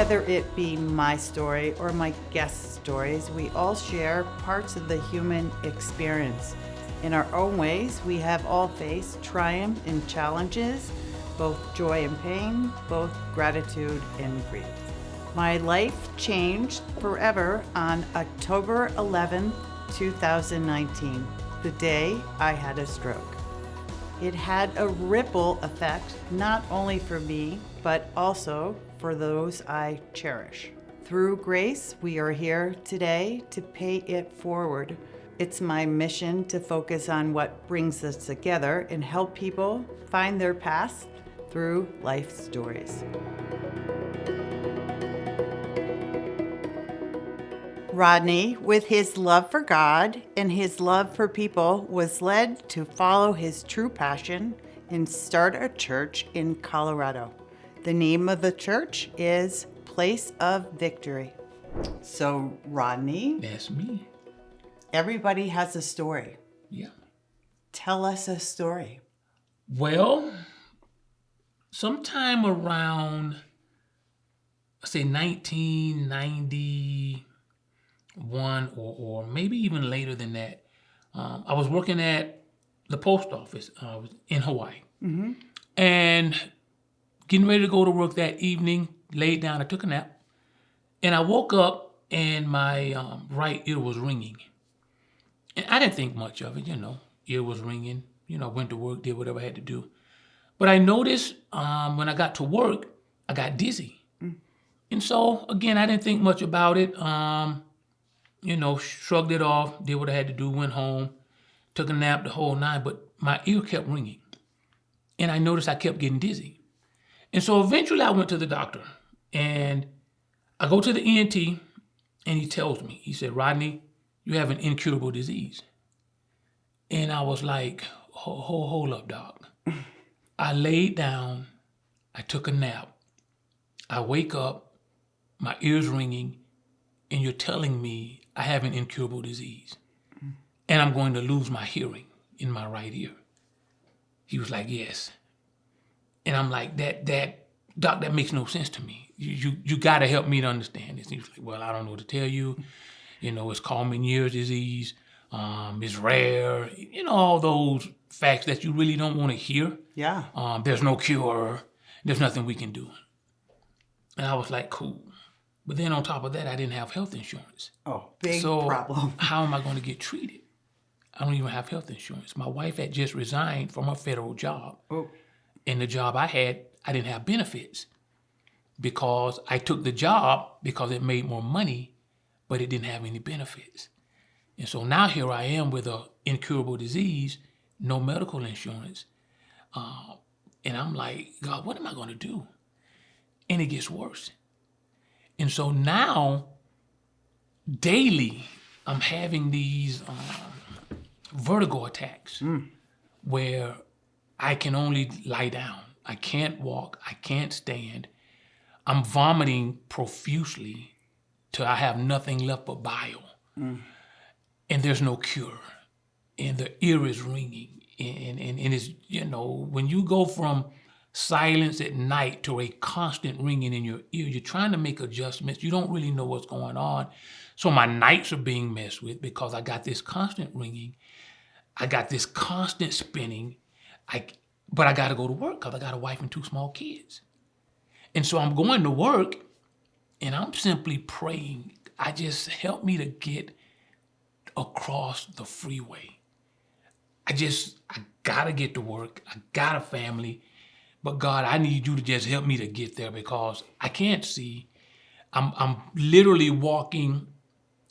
Whether it be my story or my guest stories, we all share parts of the human experience. In our own ways, we have all faced triumph and challenges, both joy and pain, both gratitude and grief. My life changed forever on October 11th, 2019, the day I had a stroke. It had a ripple effect, not only for me, but also for those I cherish. Through grace, we are here today to pay it forward. It's my mission to focus on what brings us together and help people find their path through life stories. Rodney, with his love for God and his love for people, was led to follow his true passion and start a church in Colorado. The name of the church is Place of Victory. So, Rodney. That's me. Everybody has a story. Yeah. Tell us a story. Well, sometime around, say 1991 or maybe even later than that, I was working at the post office in Hawaii. Mm-hmm. And getting ready to go to work that evening, laid down, I took a nap. And I woke up and my right ear was ringing. And I didn't think much of it, ear was ringing. Went to work, did whatever I had to do. But I noticed when I got to work, I got dizzy. Mm. And so, again, I didn't think much about it. Shrugged it off, did what I had to do, went home, took a nap the whole night, but my ear kept ringing. And I noticed I kept getting dizzy. And so eventually I went to the doctor and I go to the ENT and he tells me, he said, Rodney, you have an incurable disease. And I was like, hold up, doc. I laid down, I took a nap, I wake up, my ear's ringing, and you're telling me I have an incurable disease and I'm going to lose my hearing in my right ear. He was like, yes. And I'm like, doc, that makes no sense to me. You got to help me to understand this. He was like, well, I don't know what to tell you. It's called Meniere's disease. It's rare. All those facts that you really don't want to hear. Yeah. There's no cure. There's nothing we can do. And I was like, cool. But then on top of that, I didn't have health insurance. Oh, big problem. How am I going to get treated? I don't even have health insurance. My wife had just resigned from her federal job. Oh. And the job I had, I didn't have benefits because I took the job because it made more money, but it didn't have any benefits. And so now here I am with an incurable disease, no medical insurance. And I'm like, God, what am I going to do? And it gets worse. And so now, daily, I'm having these vertigo attacks where I can only lie down. I can't walk. I can't stand. I'm vomiting profusely till I have nothing left but bile. And there's no cure. And the ear is ringing. And it's, when you go from silence at night to a constant ringing in your ear, you're trying to make adjustments. You don't really know what's going on. So my nights are being messed with because I got this constant ringing. I got this constant spinning. But I got to go to work because I got a wife and 2 small kids. And so I'm going to work and I'm simply praying, I just help me to get across the freeway. I got to get to work. I got a family. But God, I need you to just help me to get there because I can't see. I'm literally walking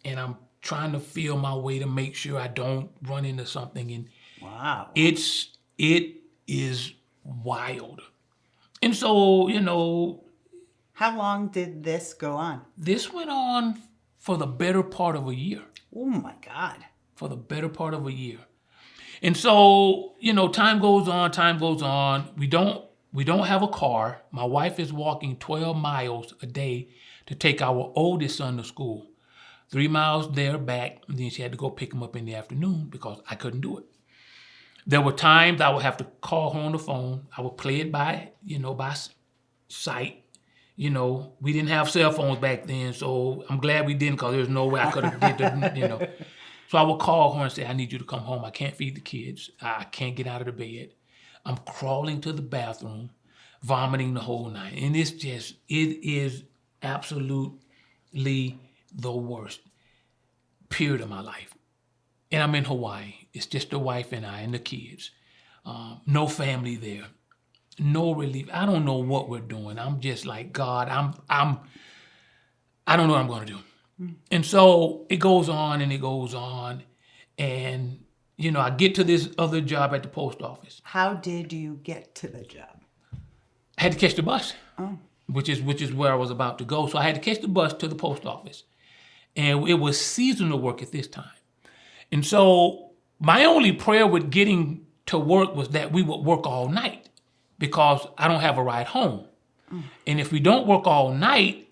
and I'm trying to feel my way to make sure I don't run into something. And wow. It is wild. And so, How long did this go on? This went on for the better part of a year. Oh my God. For the better part of a year. And so, time goes on. We don't have a car. My wife is walking 12 miles a day to take our oldest son to school. 3 miles there, back, and then she had to go pick him up in the afternoon because I couldn't do it. There were times I would have to call her on the phone. I would play it by sight. We didn't have cell phones back then, so I'm glad we didn't, because there's no way I could have did the. So I would call her and say, I need you to come home. I can't feed the kids. I can't get out of the bed. I'm crawling to the bathroom, vomiting the whole night. And it is absolutely the worst period of my life. And I'm in Hawaii. It's just the wife and I and the kids. No family there. No relief. I don't know what we're doing. I'm just like, God, I don't know what I'm going to do. And so it goes on and it goes on. And, I get to this other job at the post office. How did you get to the job? I had to catch the bus, which is where I was about to go. So I had to catch the bus to the post office. And it was seasonal work at this time. And so my only prayer with getting to work was that we would work all night, because I don't have a ride home. And if we don't work all night,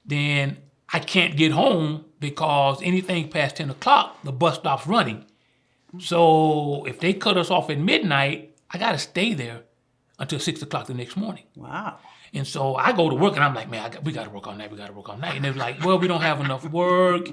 then I can't get home, because anything past 10 o'clock, the bus stops running. So if they cut us off at midnight, I got to stay there until 6 o'clock the next morning. Wow. And so I go to work and I'm like, man, we got to work all night. We got to work all night. And they're like, well, we don't have enough work.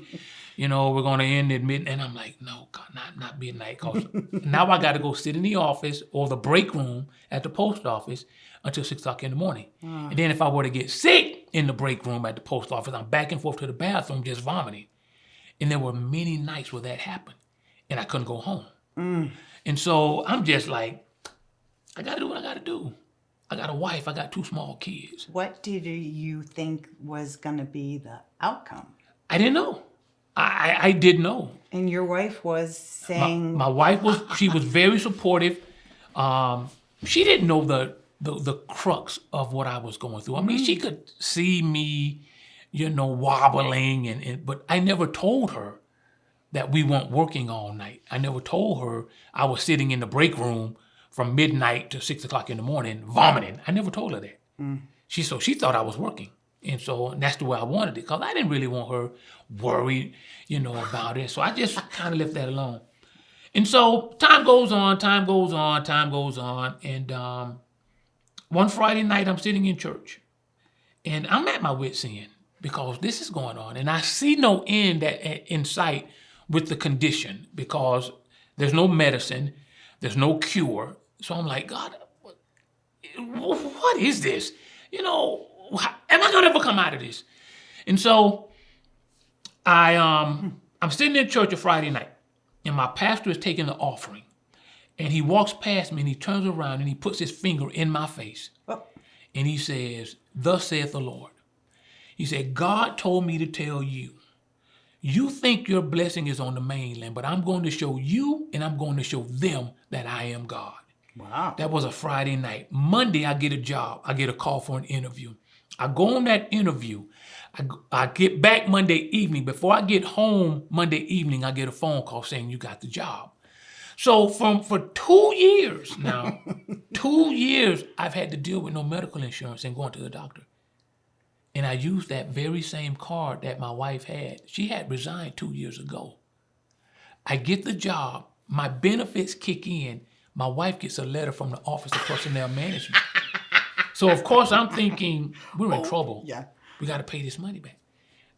We're going to end at midnight. And I'm like, no, God, not midnight. Because now I got to go sit in the office or the break room at the post office until 6 o'clock in the morning. And then if I were to get sick in the break room at the post office, I'm back and forth to the bathroom just vomiting. And there were many nights where that happened. And I couldn't go home. And so I'm just like, I got to do what I got to do. I got a wife. I got 2 small kids. What did you think was going to be the outcome? I didn't know. I didn't know. And your wife was saying... My wife she was very supportive. She didn't know the crux of what I was going through. I mean, she could see me, wobbling, but I never told her that we weren't working all night. I never told her I was sitting in the break room from midnight to 6 o'clock in the morning vomiting. I never told her that. She thought I was working. And so that's the way I wanted it, because I didn't really want her worried, about it. So I just kind of left that alone. And so time goes on. And one Friday night, I'm sitting in church. And I'm at my wit's end, because this is going on. And I see no end in sight with the condition, because there's no medicine. There's no cure. So I'm like, God, what is this? Am I going to ever come out of this? And so I'm sitting in church a Friday night, and my pastor is taking the offering. And he walks past me, and he turns around, and he puts his finger in my face. And he says, thus saith the Lord. He said, God told me to tell you, you think your blessing is on the mainland, but I'm going to show you and I'm going to show them that I am God. Wow. That was a Friday night. Monday, I get a job. I get a call for an interview. I go on that interview. I get back Monday evening. Before I get home Monday evening, I get a phone call saying you got the job. So for 2 years now, 2 years, I've had to deal with no medical insurance and going to the doctor. And I used that very same card that my wife had. She had resigned 2 years ago. I get the job. My benefits kick in. My wife gets a letter from the Office of Personnel Management. So, of course, I'm thinking, we're in trouble. Yeah. We got to pay this money back.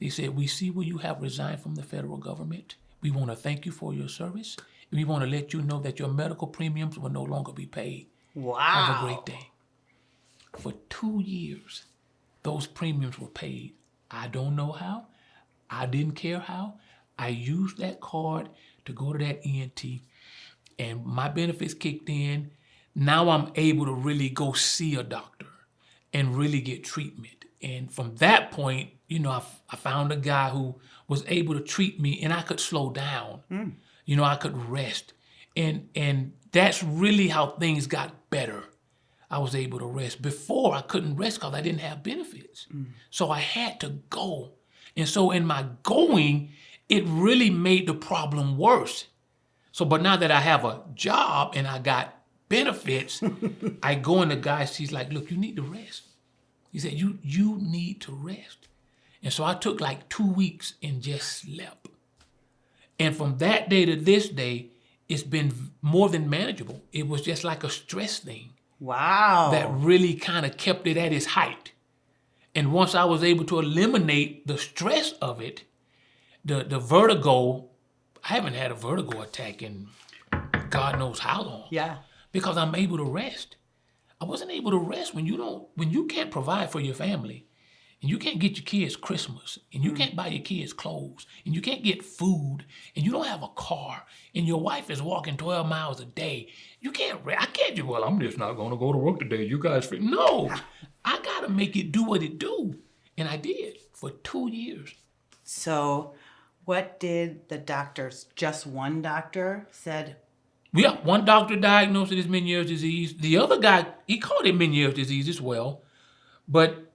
They said, we see where you have resigned from the federal government. We want to thank you for your service. And we want to let you know that your medical premiums will no longer be paid. Wow. Have a great day. For 2 years, those premiums were paid. I don't know how. I didn't care how. I used that card to go to that ENT, and my benefits kicked in. Now I'm able to really go see a doctor and really get treatment. And from that point, I found a guy who was able to treat me, and I could slow down. I could rest. And that's really how things got better. I was able to rest. Before, I couldn't rest because I didn't have benefits. So I had to go. And so in my going, it really made the problem worse. But now that I have a job and I got benefits, I go and the guy, he's like, look, you need to rest. He said, you need to rest. And so I took like 2 weeks and just slept. And from that day to this day, it's been more than manageable. It was just like a stress thing. Wow. That really kind of kept it at its height. And once I was able to eliminate the stress of it, the vertigo, I haven't had a vertigo attack in God knows how long. Yeah. Because I'm able to rest. I wasn't able to rest when you can't provide for your family, and you can't get your kids Christmas, and you can't buy your kids clothes, and you can't get food, and you don't have a car, and your wife is walking 12 miles a day. You can't rest. I can't just, well, I'm just not going to go to work today. You guys, no. I got to make it do what it do. And I did for 2 years. So what did the doctors, just one doctor said? Yeah, one doctor diagnosed it as Meniere's disease. The other guy, he called it Meniere's disease as well. But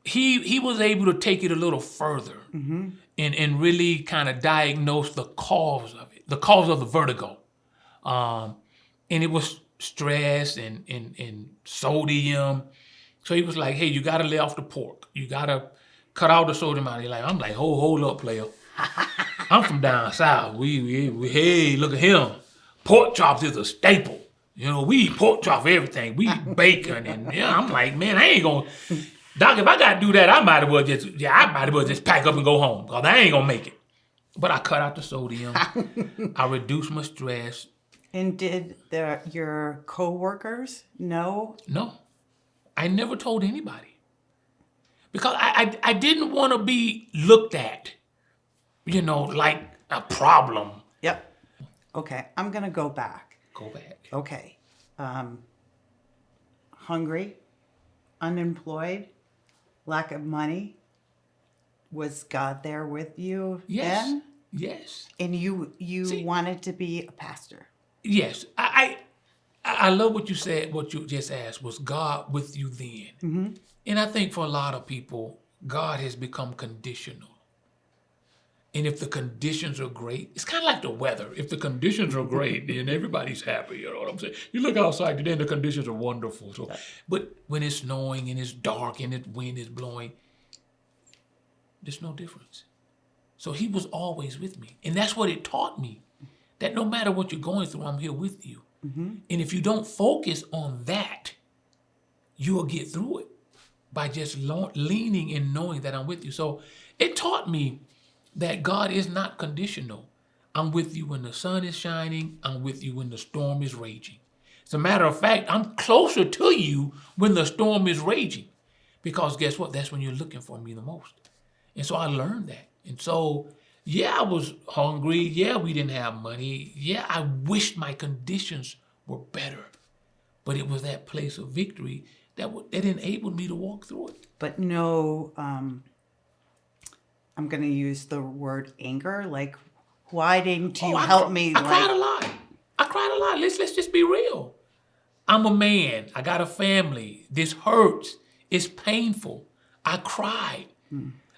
he was able to take it a little further and really kind of diagnose the cause of it, the cause of the vertigo. And it was stress and sodium. So he was like, hey, you got to lay off the pork. You got to cut out the sodium out. I'm like, hold up, player. I'm from down south. We hey, look at him. Pork chops is a staple. You know, we eat pork chop for everything. We eat bacon. And I'm like, man, I ain't going to. Doc, if I got to do that, I might as well just pack up and go home. Because I ain't going to make it. But I cut out the sodium. I reduced my stress. And did your co-workers know? No. I never told anybody. Because I didn't want to be looked at, like a problem. Yep. Okay, I'm going to go back. Go back. Okay. Hungry, unemployed, lack of money. Was God there with you then? Yes. And you wanted to be a pastor? Yes. I love what you said, what you just asked. Was God with you then? Mm-hmm. And I think for a lot of people, God has become conditional. And if the conditions are great, it's kind of like the weather. If the conditions are great, then everybody's happy. You know what I'm saying? You look outside today and the conditions are wonderful. So, but when it's snowing and it's dark and the wind is blowing, there's no difference. So he was always with me. And that's what it taught me, that no matter what you're going through, I'm here with you. Mm-hmm. And if you don't focus on that, you will get through it by just leaning and knowing that I'm with you. So it taught me that God is not conditional. I'm with you when the sun is shining. I'm with you when the storm is raging. As a matter of fact, I'm closer to you when the storm is raging. Because guess what? That's when you're looking for me the most. And so I learned that. And so, yeah, I was hungry. Yeah, we didn't have money. Yeah, I wished my conditions were better. But it was that place of victory that enabled me to walk through it. But no, I'm going to use the word anger. Like, why didn't you help me? I cried a lot. Let's just be real. I'm a man. I got a family. This hurts. It's painful. I cried.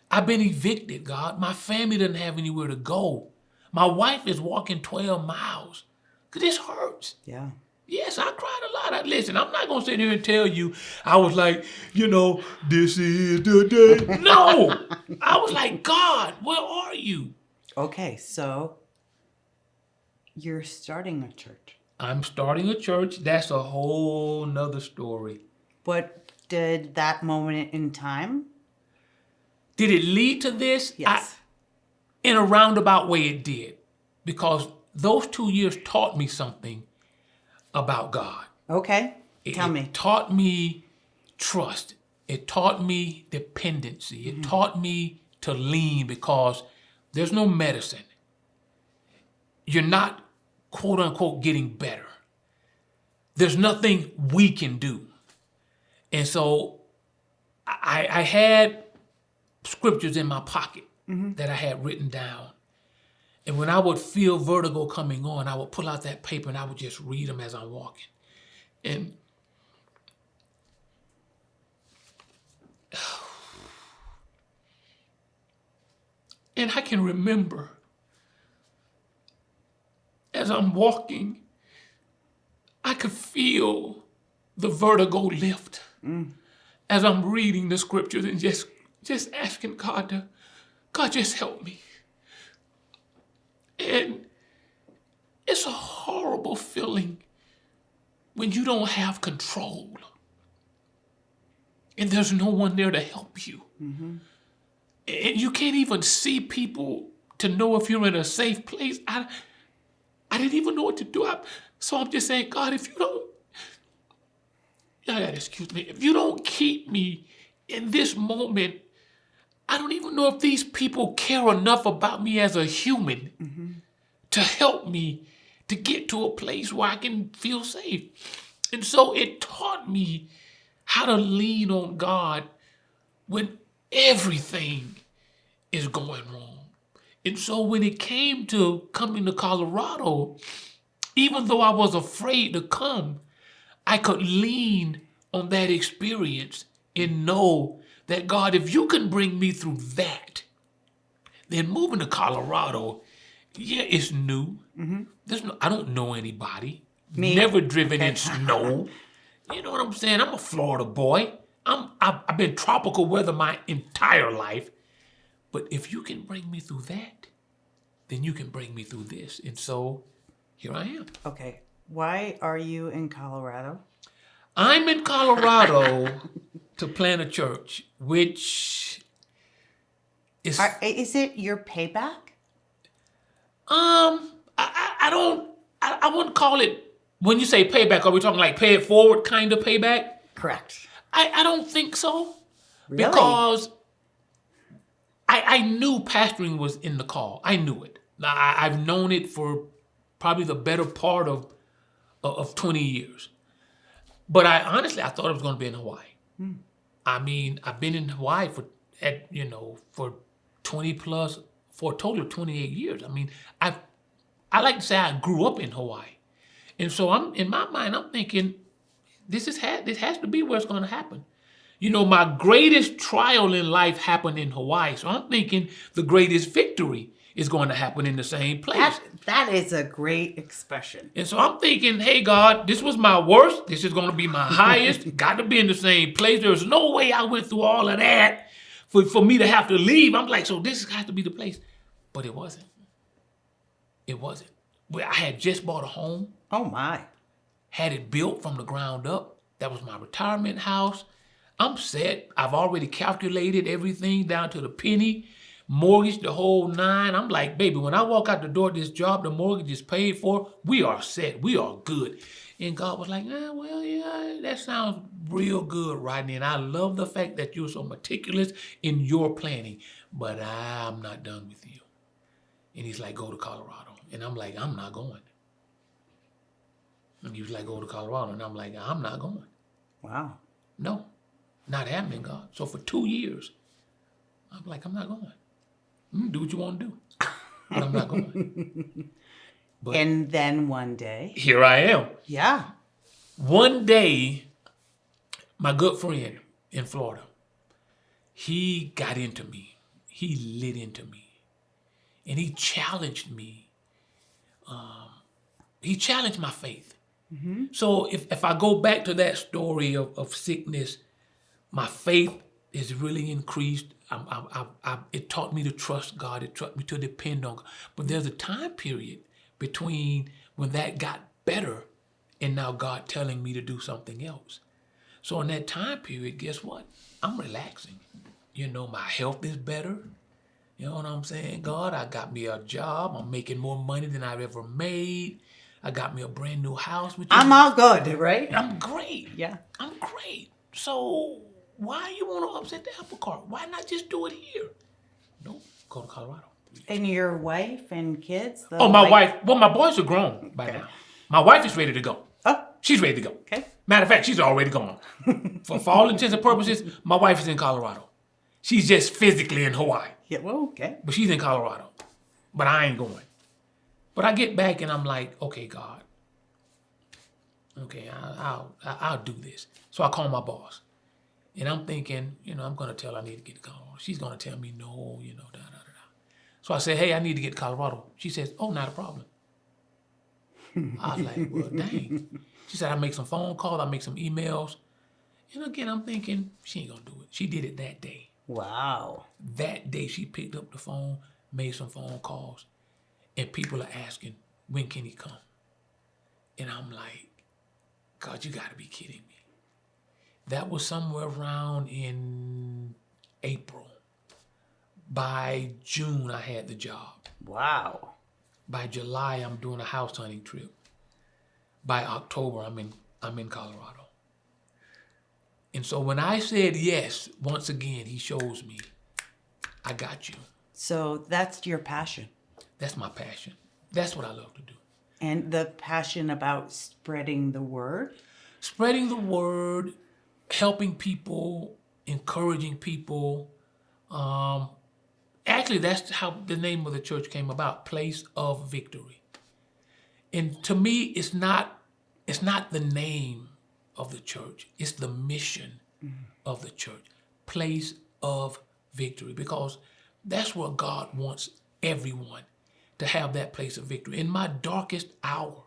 I've been evicted, God. My family doesn't have anywhere to go. My wife is walking 12 miles. This hurts. Yeah. Yes, I cried a lot. Listen, I'm not going to sit here and tell you I was like, this is the day. No. I was like, God, where are you? Okay, so you're starting a church. I'm starting a church. That's a whole nother story. But did that moment in time? Did it lead to this? Yes. In a roundabout way, it did. Because those 2 years taught me something about God. Okay. Tell me. It taught me trust. It taught me dependency. It taught me to lean because there's no medicine. You're not, quote unquote, getting better. There's nothing we can do. And so I had scriptures in my pocket that I had written down. And when I would feel vertigo coming on, I would pull out that paper and I would just read them as I'm walking. And I can remember as I'm walking, I could feel the vertigo lift as I'm reading the scriptures and just asking God just help me. And it's a horrible feeling when you don't have control. and there's no one there to help you. And you can't even see people to know if you're in a safe place. I didn't even know what to do. So I'm just saying, God, if you don't, y'all gotta excuse me, if you don't keep me in this moment, I don't even know if these people care enough about me as a human to help me to get to a place where I can feel safe. And so it taught me how to lean on God when everything is going wrong. And so when it came to coming to Colorado, even though I was afraid to come, I could lean on that experience and know that, God, if you can bring me through that, then moving to Colorado, yeah, it's new. I don't know anybody. Me. Never driven in snow. You know what I'm saying? I'm a Florida boy. I've been tropical weather my entire life. But if you can bring me through that, then you can bring me through this. And so here I am. Okay. Why are you in Colorado? I'm in Colorado to plant a church, which is... Is it your payback? I wouldn't call it, when you say payback, are we talking like pay it forward kind of payback? Correct. I don't think so. Really? Because I knew pastoring was in the call. I knew it. Now, I've known it for probably the better part of 20 years. But I thought it was going to be in Hawaii. I mean, I've been in Hawaii for 20 plus, for a total of 28 years. I mean, I like to say I grew up in Hawaii. And so in my mind, I'm thinking, this has to be where it's going to happen. You know, my greatest trial in life happened in Hawaii. So I'm thinking the greatest victory is going to happen in the same place. That is a great expression. And so I'm thinking, hey, God, this was my worst. This is going to be my highest. Got to be in the same place. There's no way I went through all of that for me to have to leave. I'm like, so this has to be the place. But it wasn't. It wasn't. Well, I had just bought a home. Oh, my. Had it built from the ground up. That was my retirement house. I'm set. I've already calculated everything down to the penny. Mortgage, the whole nine. I'm like, baby, when I walk out the door of this job, the mortgage is paid for. We are set. We are good. And God was like, well, yeah, that sounds real good, Rodney. And I love the fact that you're so meticulous in your planning. But I'm not done with you. And he's like, go to Colorado. And I'm like, I'm not going. And he was like, go to Colorado. And I'm like, I'm not going. Wow. No, not happening, God. So for 2 years, I'm like, I'm not going. Do what you want to do. But I'm not going. But and then one day. Here I am. Yeah. One day, my good friend in Florida, he got into me. He lit into me. And he challenged me. He challenged my faith. So if I go back to that story of sickness, my faith is really increased. It taught me to trust God. It taught me to depend on God. But there's a time period between when that got better and now God telling me to do something else. So in that time period, guess what? I'm relaxing. You know, my health is better. You know what I'm saying? God, I got me a job. I'm making more money than I've ever made. I got me a brand new house. I'm all good, right? I'm great. Yeah. I'm great. So why you want to upset the apple cart? Why not just do it here? No, go to Colorado. And your wife and kids? My wife. Well, my boys are grown by now. My wife is ready to go. Oh. She's ready to go. Okay. Matter of fact, she's already gone. For all intents and purposes, my wife is in Colorado. She's just physically in Hawaii. Yeah, well, okay. But she's in Colorado. But I ain't going. But I get back and I'm like, okay, God. Okay, I'll do this. So I call my boss. And I'm thinking, I'm going to tell her I need to get to Colorado. She's going to tell me no, da. So I say, hey, I need to get to Colorado. She says, oh, not a problem. I was like, well, dang. She said, I make some phone calls. I make some emails. And again, I'm thinking, she ain't going to do it. She did it that day. Wow. That day, she picked up the phone, made some phone calls. And people are asking, when can he come? And I'm like, God, you got to be kidding me. That was somewhere around in April. By June, I had the job. Wow. By July, I'm doing a house hunting trip. By October, I'm in Colorado. And so when I said yes, once again, he shows me, I got you. So that's your passion. That's my passion. That's what I love to do. And the passion about spreading the word? Spreading the word, helping people, encouraging people. Actually, that's how the name of the church came about, Place of Victory. And to me, it's not the name of the church. It's the mission of the church, Place of Victory, because that's where God wants everyone to have that place of victory. In my darkest hour,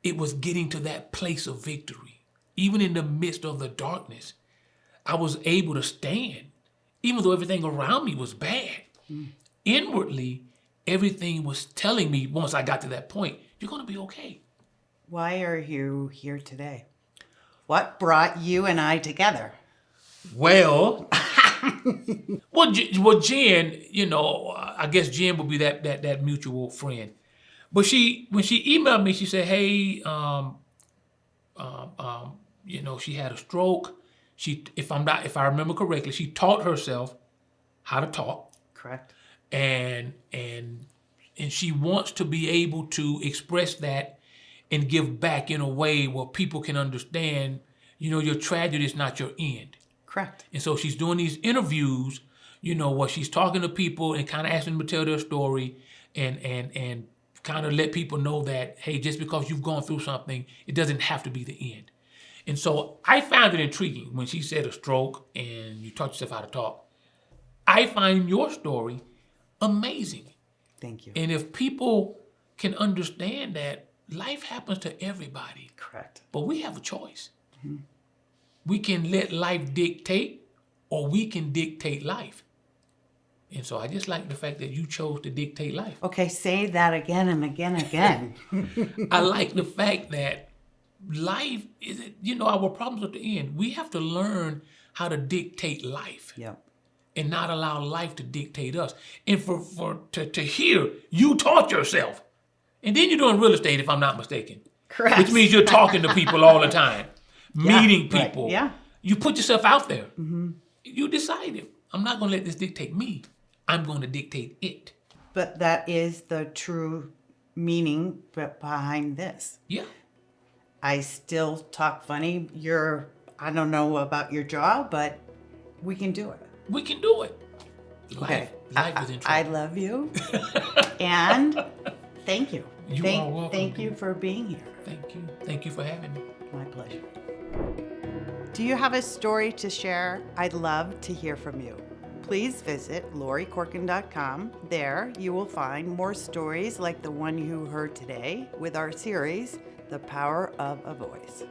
it was getting to that place of victory. Even in the midst of the darkness, I was able to stand, even though everything around me was bad. Inwardly, everything was telling me, once I got to that point, you're going to be okay. Why are you here today? What brought you and I together? Well, Jen, I guess Jen would be that mutual friend. But when she emailed me, she said, "Hey, she had a stroke. If I remember correctly, she taught herself how to talk. Correct. And she wants to be able to express that and give back in a way where people can understand, your tragedy is not your end." Correct. And so she's doing these interviews, where she's talking to people and kind of asking them to tell their story and kind of let people know that, hey, just because you've gone through something, it doesn't have to be the end. And so I found it intriguing when she said a stroke and you taught yourself how to talk. I find your story amazing. Thank you. And if people can understand that life happens to everybody. Correct. But we have a choice. Mm-hmm. We can let life dictate, or we can dictate life. And so I just like the fact that you chose to dictate life. Okay, say that again and again and again. I like the fact that life is, our problems at the end. We have to learn how to dictate life. Yep. And not allow life to dictate us. And to hear you taught yourself. And then you're doing real estate, if I'm not mistaken. Correct. Which means you're talking to people all the time. Meeting people. Right. Yeah. You put yourself out there. Mm-hmm. You decided, I'm not going to let this dictate me. I'm going to dictate it. But that is the true meaning behind this. Yeah. I still talk funny. I don't know about your job, but we can do it. We can do it. Okay. Life is in trouble. I love you. And thank you. You are welcome. Thank you for being here. Thank you. Thank you for having me. My pleasure. Do you have a story to share? I'd love to hear from you. Please visit LoriCorken.com. There you will find more stories like the one you heard today with our series, The Power of a Voice.